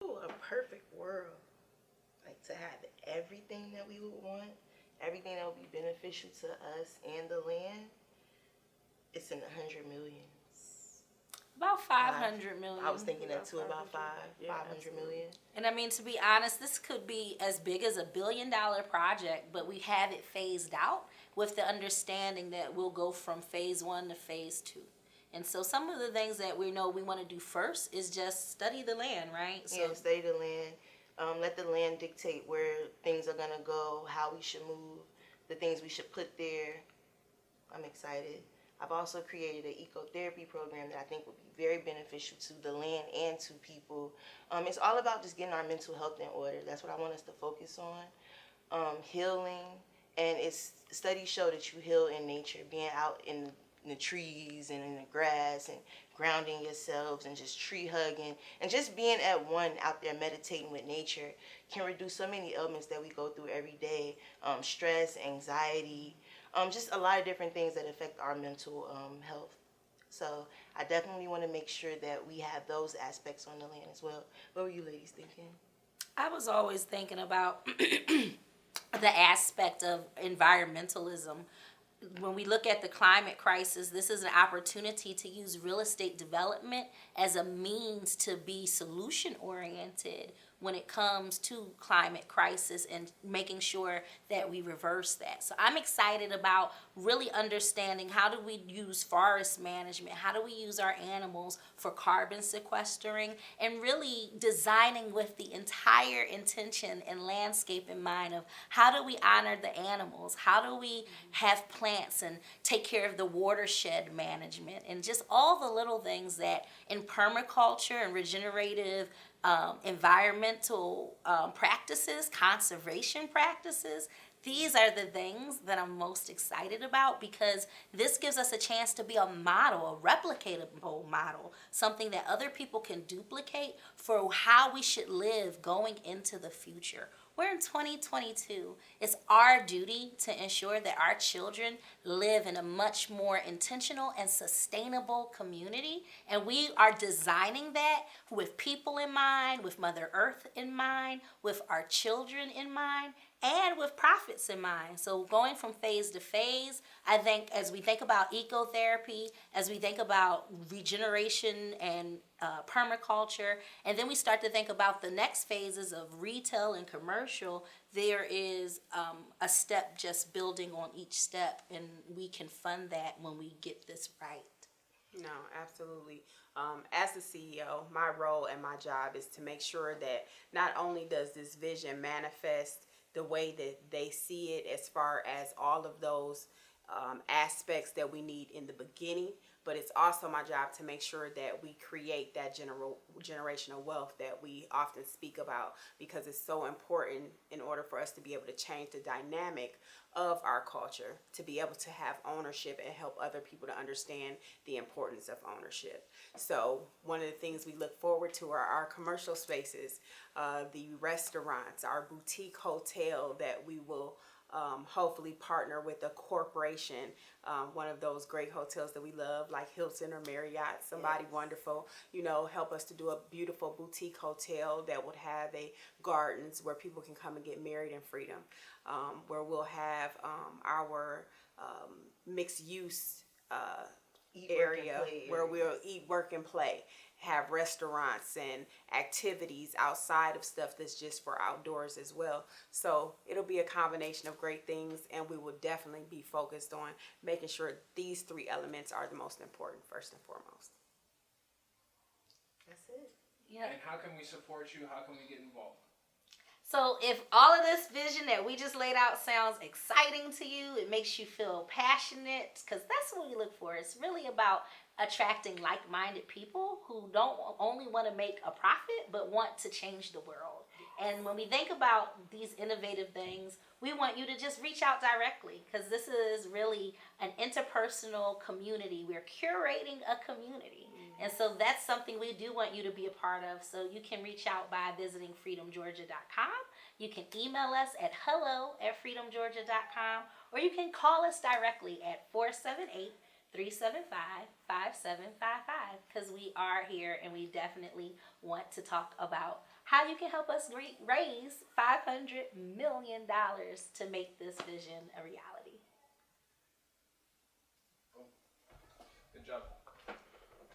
Ooh, a perfect world. Like to have everything that we would want, everything that would be beneficial to us and the land. It's in the 100 millions. About Five. 500 I was million. thinking that too, about Yeah, 500 million. And I mean, to be honest, this could be as big as $1 billion project, but we have it phased out with the understanding that we'll go from phase one to phase two. And so some of the things that we know we want to do first is just study the land, right? So Yeah, study the land. Let the land dictate where things are gonna go, how we should move, the things we should put there. I'm excited. I've also created an ecotherapy program that I think would be very beneficial to the land and to people. It's all about just getting our mental health in order. That's what I want us to focus on. Healing, and it's studies show that you heal in nature, being out in the trees and in the grass and grounding yourselves and just tree hugging and just being at one out there meditating with nature can reduce so many ailments that we go through every day. Stress, anxiety, just a lot of different things that affect our mental health. So I definitely want to make sure that we have those aspects on the land as well. What were you ladies thinking? I was always thinking about the aspect of environmentalism. When we look at the climate crisis, this is an opportunity to use real estate development as a means to be solution oriented when it comes to climate crisis and making sure that we reverse that. So I'm excited about really understanding how do we use forest management, how do we use our animals for carbon sequestering, and really designing with the entire intention and landscape in mind of how do we honor the animals, how do we have plants and take care of the watershed management, and just all the little things that in permaculture and regenerative environmental practices, conservation practices. These are the things that I'm most excited about because this gives us a chance to be a model, a replicatable model, something that other people can duplicate for how we should live going into the future. We're in 2022. It's our duty to ensure that our children live in a much more intentional and sustainable community. And we are designing that with people in mind, with Mother Earth in mind, with our children in mind, and with profits in mind. So going from phase to phase, I think as we think about ecotherapy, as we think about regeneration and permaculture, and then we start to think about the next phases of retail and commercial, there is a step just building on each step, and we can fund that when we get this right. No, absolutely. As the CEO, my role and my job is to make sure that not only does this vision manifest the way that they see it as far as all of those aspects that we need in the beginning, but it's also my job to make sure that we create that generational wealth that we often speak about, because it's so important in order for us to be able to change the dynamic of our culture, to be able to have ownership and help other people to understand the importance of ownership. So one of the things we look forward to are our commercial spaces, the restaurants, our boutique hotel that we will hopefully partner with a corporation, one of those great hotels that we love, like Hilton or Marriott, somebody wonderful, help us to do a beautiful boutique hotel that would have a gardens where people can come and get married in freedom, where we'll have our mixed use area where we'll eat, work, and play, have restaurants and activities outside of stuff that's just for outdoors as well. So it'll be a combination of great things, and we will definitely be focused on making sure these three elements are the most important first and foremost. That's it. Yeah. And how can we support you? How can we get involved? So if all of this vision that we just laid out sounds exciting to you, it makes you feel passionate, because that's what we look for. It's really about attracting like-minded people who don't only want to make a profit, but want to change the world. And when we think about these innovative things, we want you to just reach out directly, because this is really an interpersonal community. We're curating a community. And so that's something we do want you to be a part of. So you can reach out by visiting freedomgeorgia.com. You can email us at hello@freedomgeorgia.com, or you can call us directly at 478-375-5755, because we are here and we definitely want to talk about how you can help us raise $500 million to make this vision a reality. Good job.